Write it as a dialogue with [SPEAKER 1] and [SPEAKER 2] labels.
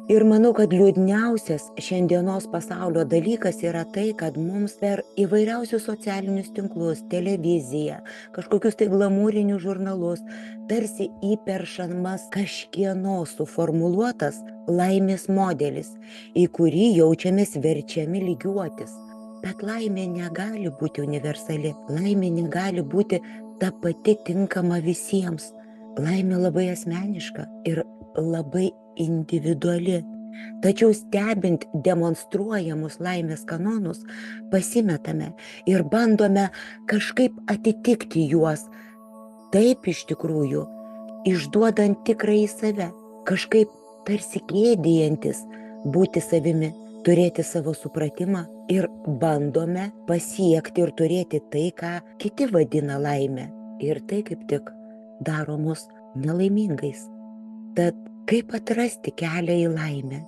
[SPEAKER 1] Ir manau, kad liūdniausias šiandienos pasaulio dalykas yra tai, kad mums per įvairiausius socialinius tinklus, televiziją, kažkokius tai glamūrinius žurnalus, tarsi įperšamas kažkieno suformuluotas laimės modelis, į kurį jaučiamės verčiami lygiuotis. Bet laimė negali būti universali, laimė negali būti ta pati tinkama visiems. Laimė labai asmeniška ir labai individuali. Tačiau stebint demonstruojamus laimės kanonus, pasimetame ir bandome kažkaip atitikti juos. Taip iš tikrųjų, išduodant tikrąjį save, kažkaip tarsi gėdijantis būti savimi, turėti savo supratimą ir bandome pasiekti ir turėti tai, ką kiti vadina laime. Ir tai kaip tik daro mus nelaimingais. Tad kaip atrasti kelią į laimę?